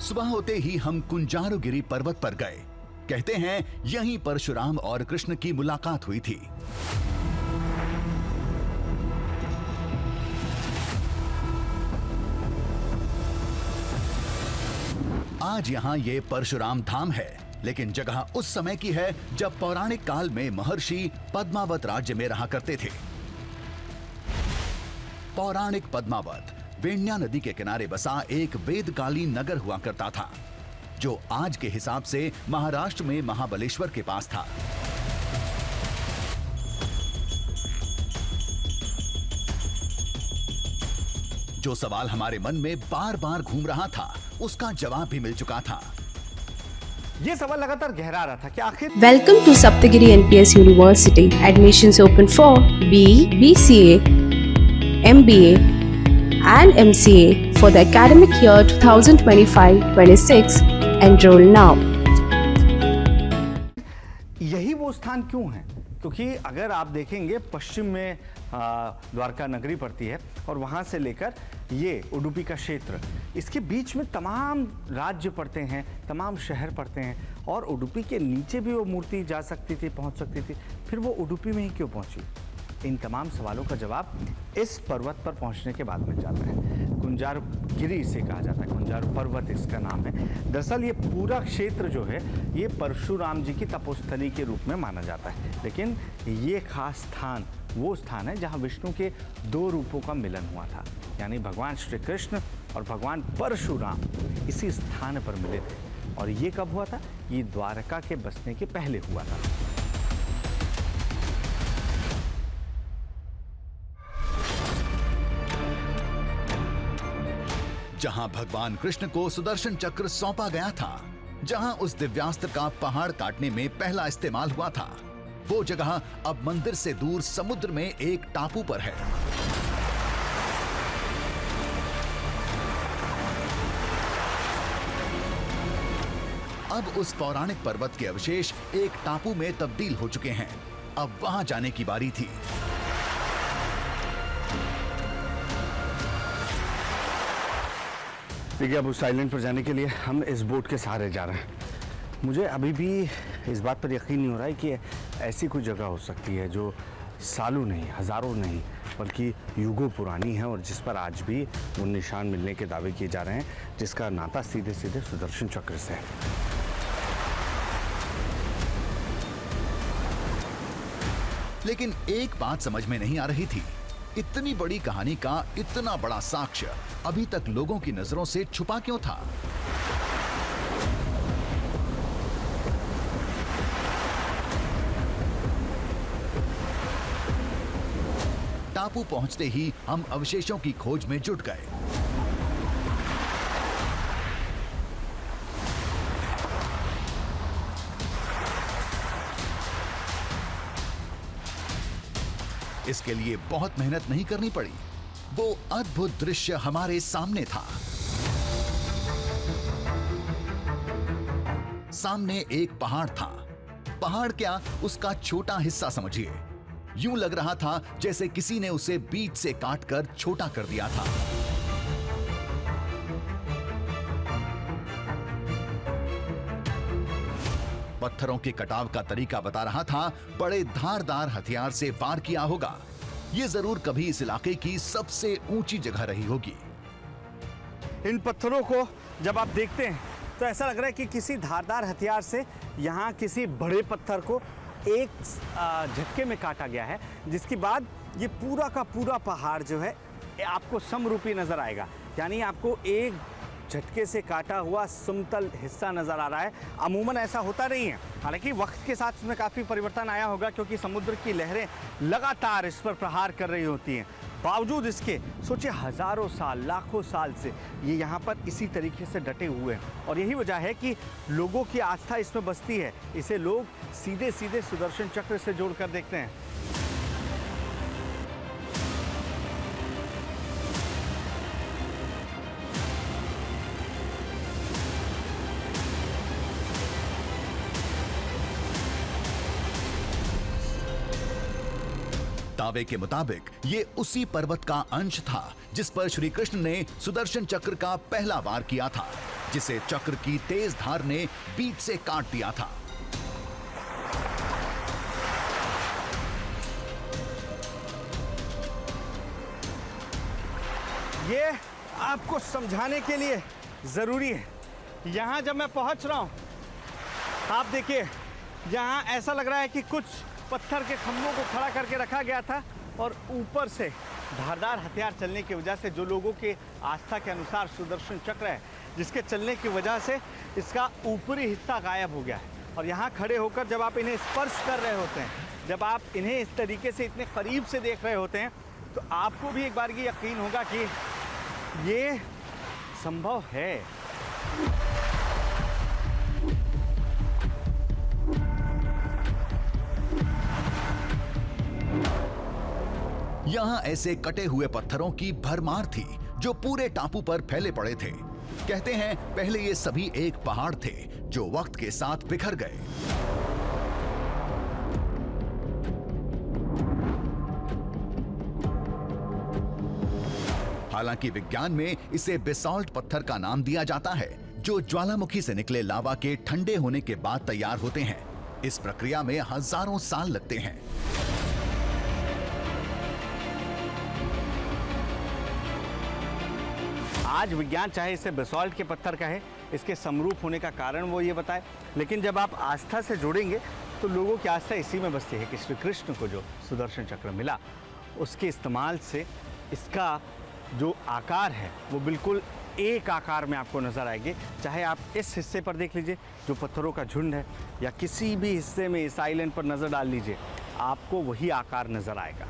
सुबह होते ही हम कुंजारुगिरी पर्वत पर गए। कहते हैं यहीं परशुराम और कृष्ण की मुलाकात हुई थी। आज यहाँ ये परशुराम धाम है, लेकिन जगह उस समय की है जब पौराणिक काल में महर्षि पद्मावत राज्य में रहा करते थे। पौराणिक पद्मावत वेण्या नदी के किनारे बसा एक वेदकालीन नगर हुआ करता था, जो आज के हिसाब से महाराष्ट्र में महाबलेश्वर के पास था। जो सवाल हमारे मन में बार बार घूम रहा था, उसका जवाब भी मिल चुका था। ये सवाल लगातार गहरा रहा था कि आखिर Welcome to Saptagiri NPS University. Admissions open for BE, BCA, MBA and MCA for the academic year 2025-26. Enroll now. यही वो स्थान क्यों है? क्योंकि अगर आप देखेंगे पश्चिम में द्वारका नगरी पड़ती है और वहाँ से लेकर ये उडुपी का क्षेत्र, इसके बीच में तमाम राज्य पड़ते हैं, तमाम शहर पड़ते हैं और उडुपी के नीचे भी वो मूर्ति जा सकती थी, पहुँच सकती थी। फिर वो उडुपी में ही क्यों पहुँची? इन तमाम सवालों का जवाब इस पर्वत पर पहुंचने के बाद मिल जाता है। कुंजारुगिरी इसे कहा जाता है, कुंजारु पर्वत इसका नाम है। दरअसल ये पूरा क्षेत्र जो है ये परशुराम जी की तपोस्थली के रूप में माना जाता है, लेकिन ये खास स्थान वो स्थान है जहाँ विष्णु के दो रूपों का मिलन हुआ था, यानी भगवान श्री कृष्ण और भगवान परशुराम इसी स्थान पर मिले थे। और ये कब हुआ था? ये द्वारका के बसने के पहले हुआ था। जहां भगवान कृष्ण को सुदर्शन चक्र सौंपा गया था, जहां उस दिव्यास्त्र का पहाड़ काटने में पहला इस्तेमाल हुआ था, वो जगह अब मंदिर से दूर समुद्र में एक टापू पर है। अब उस पौराणिक पर्वत के अवशेष एक टापू में तब्दील हो चुके हैं। अब वहां जाने की बारी थी। देखिए, अब उस आइलैंड पर जाने के लिए हम इस बोट के सहारे जा रहे हैं। मुझे अभी भी इस बात पर यकीन नहीं हो रहा है कि ऐसी कोई जगह हो सकती है जो सालों नहीं, हज़ारों नहीं, बल्कि युगों पुरानी है और जिस पर आज भी वो निशान मिलने के दावे किए जा रहे हैं, जिसका नाता सीधे सीधे सुदर्शन चक्र से है। लेकिन एक बात समझ में नहीं आ रही थी, इतनी बड़ी कहानी का इतना बड़ा साक्ष्य अभी तक लोगों की नजरों से छुपा क्यों था? टापू पहुंचते ही हम अवशेषों की खोज में जुट गए। इसके लिए बहुत मेहनत नहीं करनी पड़ी। वो अद्भुत दृश्य हमारे सामने था। सामने एक पहाड़ था। पहाड़ क्या, उसका छोटा हिस्सा समझिए। यूं लग रहा था जैसे किसी ने उसे बीच से काटकर छोटा कर दिया था। पत्थरों के कटाव का तरीका बता रहा था, बड़े धारदार हथियार से वार किया होगा। ये जरूर कभी इस इलाके की सबसे ऊंची जगह रही होगी। इन पत्थरों को जब आप देखते हैं तो ऐसा लग रहा है कि किसी धारदार हथियार से यहाँ किसी बड़े पत्थर को एक झटके में काटा गया है, जिसके बाद ये पूरा का पूरा पहाड़ जो है आपको समरूपी नजर आएगा, यानी आपको एक झटके से काटा हुआ समतल हिस्सा नजर आ रहा है। अमूमन ऐसा होता नहीं है, हालांकि वक्त के साथ इसमें काफ़ी परिवर्तन आया होगा, क्योंकि समुद्र की लहरें लगातार इस पर प्रहार कर रही होती हैं। बावजूद इसके सोचिए हज़ारों साल, लाखों साल से ये यहाँ पर इसी तरीके से डटे हुए हैं और यही वजह है कि लोगों की आस्था इसमें बसती है। इसे लोग सीधे सीधे सुदर्शन चक्र से जोड़कर देखते हैं। दावे के मुताबिक ये उसी पर्वत का अंश था जिस पर श्री कृष्ण ने सुदर्शन चक्र का पहला वार किया था, जिसे चक्र की तेज धार ने बीच से काट दिया था। ये आपको समझाने के लिए जरूरी है। यहाँ जब मैं पहुँच रहा हूँ, आप देखिए, यहाँ ऐसा लग रहा है कि कुछ पत्थर के खंभों को खड़ा करके रखा गया था और ऊपर से धारदार हथियार चलने की वजह से, जो लोगों के आस्था के अनुसार सुदर्शन चक्र है, जिसके चलने की वजह से इसका ऊपरी हिस्सा गायब हो गया है। और यहाँ खड़े होकर जब आप इन्हें स्पर्श कर रहे होते हैं, जब आप इन्हें इस तरीके से इतने करीब से देख रहे होते हैं, तो आपको भी एक बार ये यकीन होगा कि ये संभव है। यहाँ ऐसे कटे हुए पत्थरों की भरमार थी जो पूरे टापू पर फैले पड़े थे। कहते हैं पहले ये सभी एक पहाड़ थे जो वक्त के साथ बिखर गए। हालांकि विज्ञान में इसे बेसाल्ट पत्थर का नाम दिया जाता है, जो ज्वालामुखी से निकले लावा के ठंडे होने के बाद तैयार होते हैं। इस प्रक्रिया में हजारों साल लगते हैं। आज विज्ञान चाहे इसे बेसाल्ट के पत्थर कहे, इसके समरूप होने का कारण वो ये बताए, लेकिन जब आप आस्था से जुड़ेंगे तो लोगों की आस्था इसी में बसती है कि श्री कृष्ण को जो सुदर्शन चक्र मिला, उसके इस्तेमाल से इसका जो आकार है वो बिल्कुल एक आकार में आपको नज़र आएगी। चाहे आप इस हिस्से पर देख लीजिए जो पत्थरों का झुंड है, या किसी भी हिस्से में इस आइलैंड पर नज़र डाल लीजिए, आपको वही आकार नज़र आएगा।